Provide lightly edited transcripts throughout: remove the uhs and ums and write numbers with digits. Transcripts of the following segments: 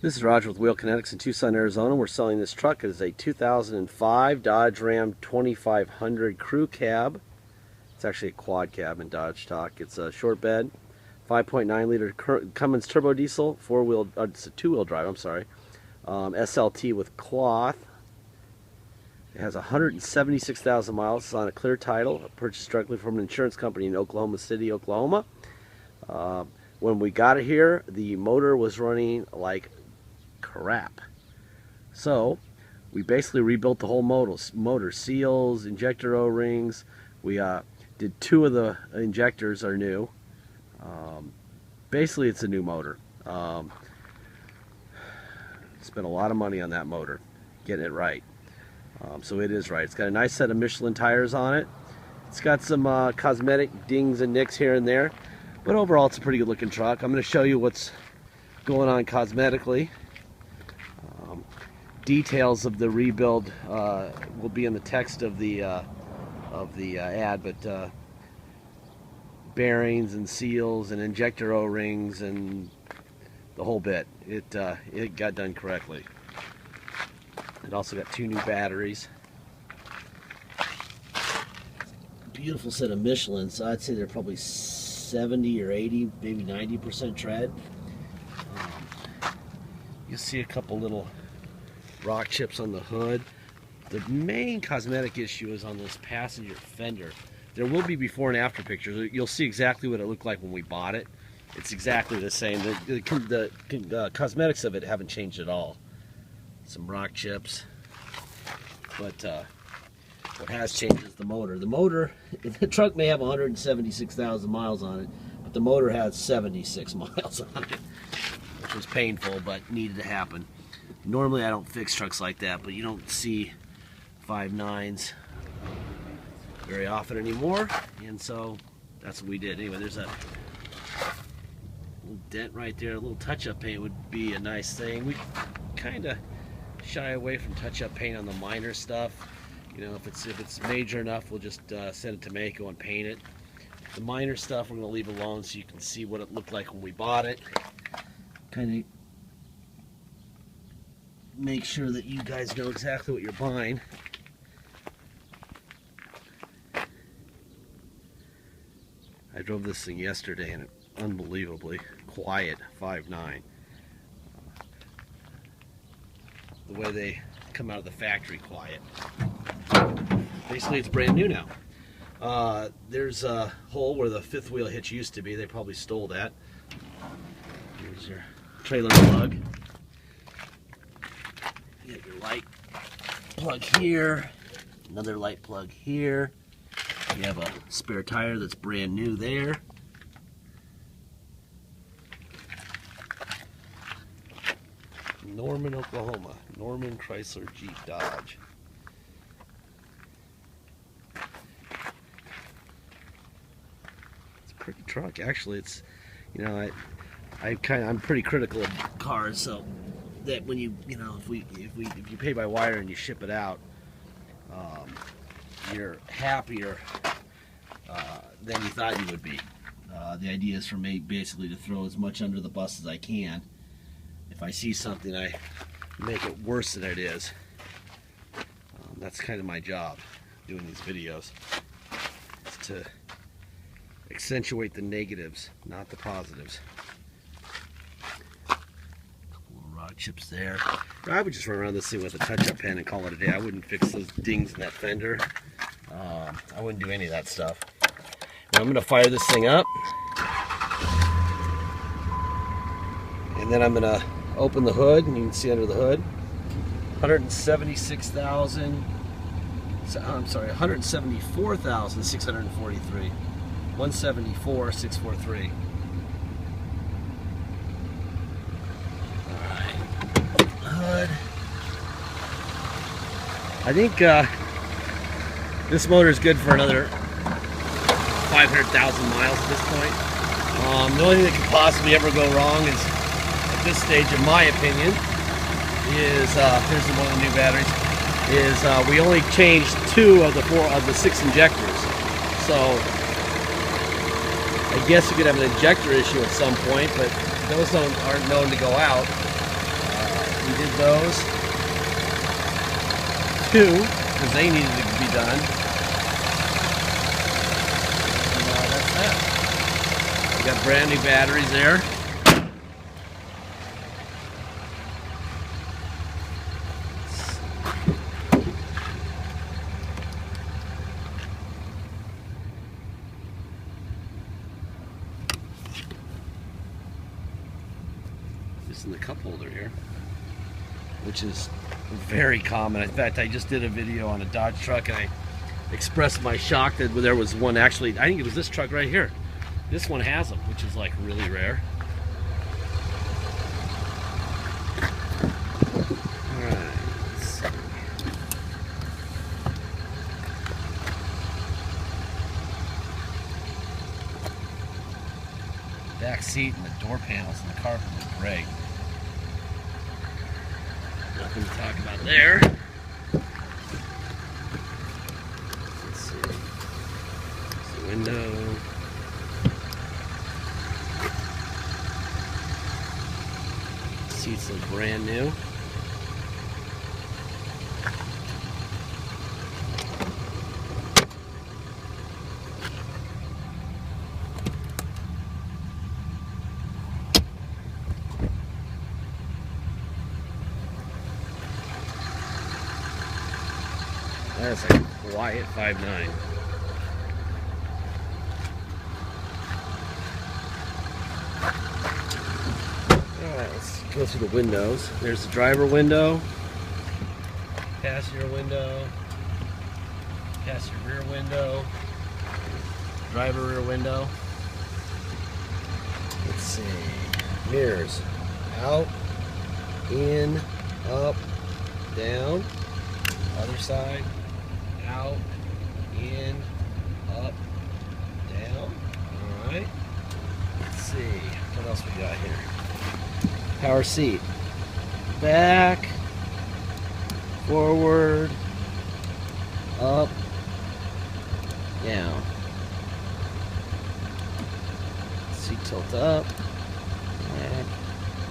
This is Roger with Wheel Kinetics in Tucson, Arizona. We're selling this truck. It is a 2005 Dodge Ram 2500 crew cab. It's actually a quad cab in Dodge talk. It's a short bed, 5.9 liter Cummins turbo diesel, it's a two-wheel drive, I'm sorry. SLT with cloth. It has 176,000 miles. It's on a clear title, purchased directly from an insurance company in Oklahoma City, Oklahoma. When we got it here, the motor was running like crap. So we basically rebuilt the whole motor seals, injector O-rings. We did two of the injectors are new. Basically it's a new motor. Spent a lot of money on that motor getting it right. So it is right. It's got a nice set of Michelin tires on it. It's got some cosmetic dings and nicks here and there, but overall it's a pretty good looking truck. I'm going to show you what's going on cosmetically. Details of the rebuild will be in the text of the ad, but bearings and seals and injector O-rings and the whole bit. It got done correctly. It also got two new batteries. Beautiful set of Michelin, so I'd say they're probably 70 or 80, maybe 90% tread. You'll see a couple little rock chips on the hood. The main cosmetic issue is on this passenger fender. There will be before and after pictures. You'll see exactly what it looked like when we bought it. It's exactly the same. The cosmetics of it haven't changed at all. Some rock chips. But what has changed is the motor. The truck may have 176,000 miles on it, but the motor has 76 miles on it, which was painful but needed to happen. Normally I don't fix trucks like that, but you don't see 5.9s very often anymore, and so that's what we did. Anyway, there's a little dent right there. A little touch-up paint would be a nice thing. We kind of shy away from touch-up paint on the minor stuff. You know, if it's major enough, we'll just send it to Mako and paint it. The minor stuff we're going to leave alone so you can see what it looked like when we bought it. Kind of make sure that you guys know exactly what you're buying. I drove this thing yesterday and it's unbelievably quiet 5.9. The way they come out of the factory quiet. Basically it's brand new now. There's a hole where the fifth wheel hitch used to be. They probably stole that. Here's your trailer plug. You get your light plug here, another light plug here. You have a spare tire that's brand new there. Norman, Oklahoma. Norman Chrysler Jeep Dodge. It's a pretty truck. Actually, it's, you know, I'm pretty critical of cars, so that when you know, if you pay by wire and you ship it out, you're happier than you thought you would be. The idea is for me basically to throw as much under the bus as I can. If I see something, I make it worse than it is. That's kind of my job doing these videos, is to accentuate the negatives, not the positives. Rock chips there. I would just run around this thing with a touch-up pen and call it a day. I wouldn't fix those dings in that fender. I wouldn't do any of that stuff. Now I'm going to fire this thing up, and then I'm going to open the hood, and you can see under the hood 174,643. 174,643. Hood. I think this motor is good for another 500,000 miles at this point. The only thing that could possibly ever go wrong is, at this stage, in my opinion, is here's one of the new batteries. Is we only changed 2 of the 6 injectors, so I guess you could have an injector issue at some point, but those aren't known to go out. We did those 2 because they needed to be done. And, that's that. We got brand new batteries there. Just in the cup holder here, which is very common. In fact, I just did a video on a Dodge truck and I expressed my shock that there was one, actually, I think it was this truck right here. This one has them, which is like really rare. Alright, let's see. Back seat and the door panels and the carpet look great. Nothing to talk about there. Let's see. There's the window. Seats look brand new. That's a quiet 5.9. Alright, let's go through the windows. There's the driver window, passenger window, passenger rear window, driver rear window. Let's see. Mirrors. Out, in, up, down. Other side. Out, in, up, down. Alright. Let's see. What else we got here? Power seat. Back, forward, up, down. Seat tilt up, back.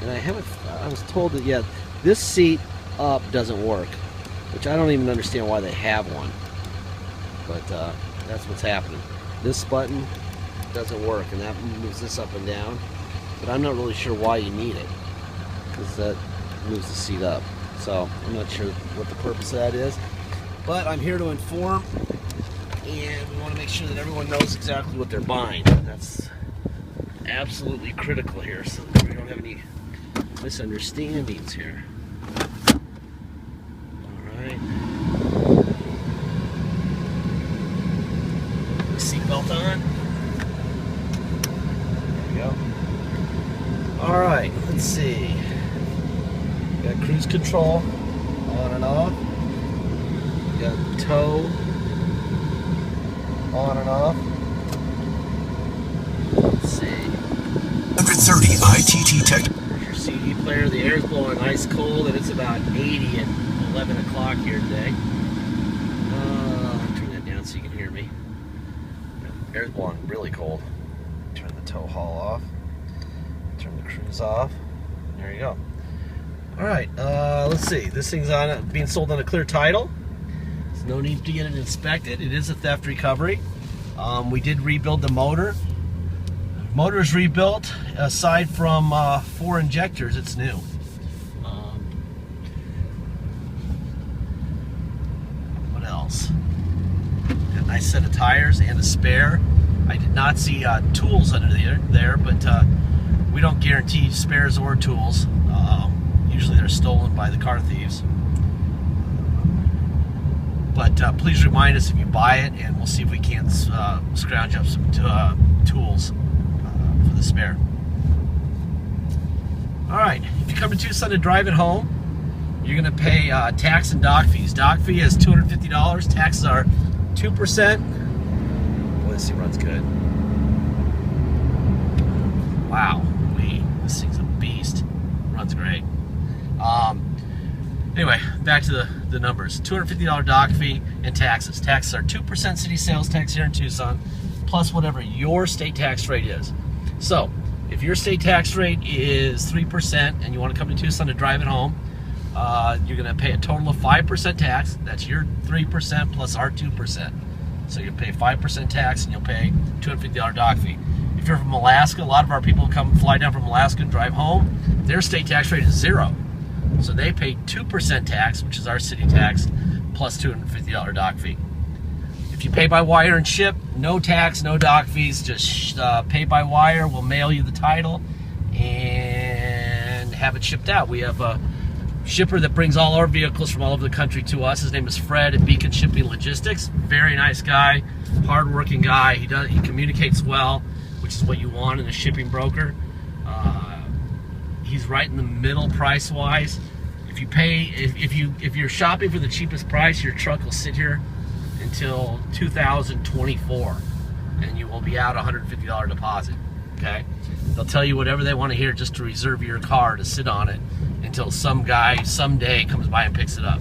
And I was told that, yeah, this seat up doesn't work, which I don't even understand why they have one. But that's what's happening. This button doesn't work, and that moves this up and down. But I'm not really sure why you need it, because that moves the seat up. So I'm not sure what the purpose of that is. But I'm here to inform, and we want to make sure that everyone knows exactly what they're buying. That's absolutely critical here, so that we don't have any misunderstandings here. Seatbelt on. There we go. Alright, let's see. Got cruise control on and off. Got tow on and off. Let's see. 130 ITT Tech. There's your CD player. The air's blowing ice cold, and it's about 80 at 11 o'clock here today. Turn that down so you can hear me. Air's blowing really cold. Turn the tow haul off. Turn the cruise off. There you go. Alright, let's see. This thing's being sold on a clear title. There's no need to get it inspected. It is a theft recovery. We did rebuild the motor. Motor is rebuilt. Aside from 4 injectors, it's new. What else? Got a nice set of tires and a spare. I did not see tools under there, but we don't guarantee spares or tools. Usually they're stolen by the car thieves. But please remind us if you buy it, and we'll see if we can't scrounge up some tools for the spare. Alright, if you come to Tucson to drive it home, you're going to pay tax and dock fees. Dock fee is $250. Taxes are 2%. Boy, this thing runs good. Wow, this thing's a beast. Runs great. Anyway, back to the numbers. $250 dock fee and taxes. Taxes are 2% city sales tax here in Tucson, plus whatever your state tax rate is. So, if your state tax rate is 3% and you want to come to Tucson to drive it home, you're going to pay a total of 5% tax. That's your 3% plus our 2%. So you'll pay 5% tax and you'll pay $250 dock fee. If you're from Alaska, a lot of our people fly down from Alaska and drive home. Their state tax rate is 0. So they pay 2% tax, which is our city tax, plus $250 dock fee. If you pay by wire and ship, no tax, no dock fees, just pay by wire. We'll mail you the title and have it shipped out. We have a shipper that brings all our vehicles from all over the country to us. His name is Fred at Beacon Shipping Logistics. Very nice guy, hardworking guy. He communicates well, which is what you want in a shipping broker. He's right in the middle price-wise. If you're shopping for the cheapest price, your truck will sit here until 2024, and you will be out a $150 deposit. Okay, they'll tell you whatever they want to hear just to reserve your car to sit on it until some guy someday comes by and picks it up.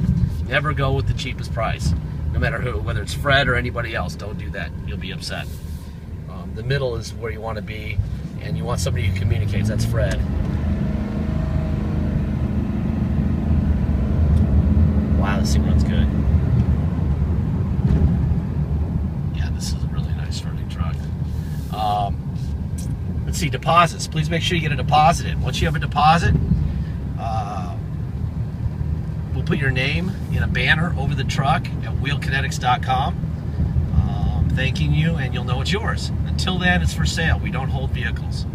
Never go with the cheapest price, no matter who, whether it's Fred or anybody else. Don't do that. You'll be upset. The middle is where you want to be, and you want somebody who communicates. That's Fred. Wow, this thing runs good. Yeah, this is a really nice running truck. Let's see, deposits. Please make sure you get a deposit in. Once you have a deposit, we'll put your name in a banner over the truck at wheelkinetics.com, thanking you, and you'll know it's yours. Until then, it's for sale. We don't hold vehicles.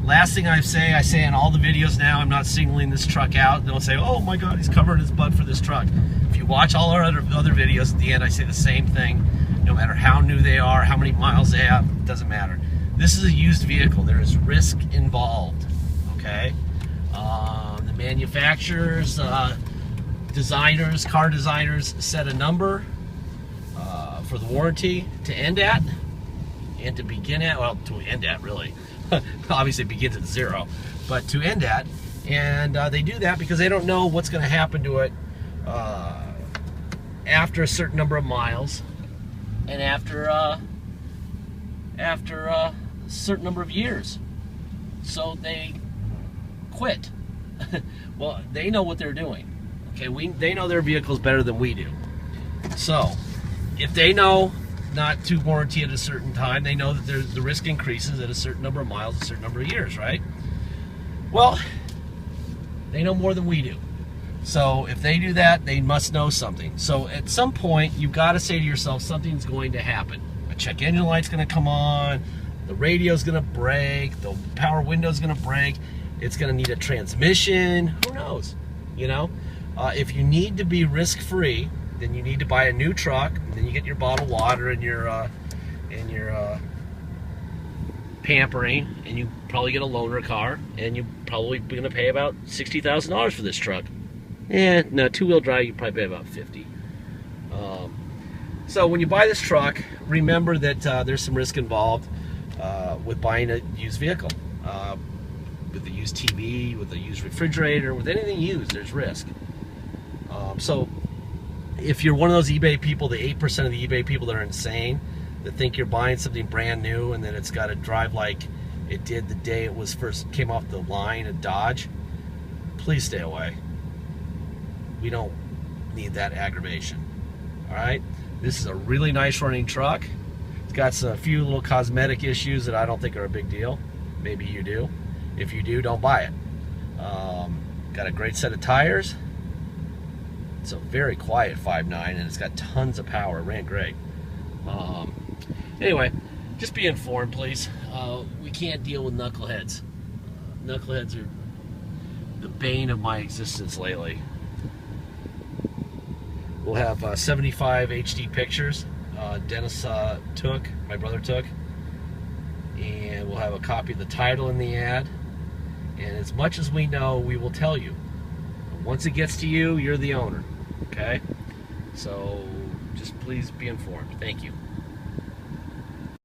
Last thing I say in all the videos now, I'm not singling this truck out. Don't say, oh my God, he's covering his butt for this truck. If you watch all our other videos, at the end I say the same thing. No matter how new they are, how many miles they have, it doesn't matter. This is a used vehicle. There is risk involved, okay? The manufacturers, designers, car designers set a number for the warranty to end at and to begin at, well, to end at really. Obviously it begins at 0, but to end at, and they do that because they don't know what's going to happen to it after a certain number of miles and after a certain number of years. So they quit. Well, they know what they're doing. Okay, they know their vehicles better than we do. So if they know not to warranty at a certain time, they know that the risk increases at a certain number of miles, a certain number of years, right? Well, they know more than we do. So if they do that, they must know something. So at some point, you've got to say to yourself, something's going to happen. A check engine light's going to come on, the radio's going to break, the power window's going to break, it's going to need a transmission, who knows, you know? If you need to be risk-free, then you need to buy a new truck, and then you get your bottled water and your pampering, and you probably get a loaner car, and you're probably going to pay about $60,000 for this truck. No, two-wheel drive, you probably pay about $50,000. So when you buy this truck, remember that there's some risk involved with buying a used vehicle. With a used TV, with a used refrigerator, with anything used, there's risk. So if you're one of those eBay people, the 8% of the eBay people that are insane, that think you're buying something brand new and then it's got to drive like it did the day it was first came off the line at Dodge, please stay away. We don't need that aggravation. All right, this is a really nice running truck. It's got a few little cosmetic issues that I don't think are a big deal. Maybe you do. If you do, don't buy it. Got a great set of tires. It's a very quiet 5.9, and it's got tons of power. It ran great. Anyway, just be informed, please. We can't deal with knuckleheads. Knuckleheads are the bane of my existence lately. We'll have 75 HD pictures Dennis took, my brother took, and we'll have a copy of the title in the ad. And as much as we know, we will tell you. Once it gets to you, you're the owner. Okay? So just please be informed. Thank you.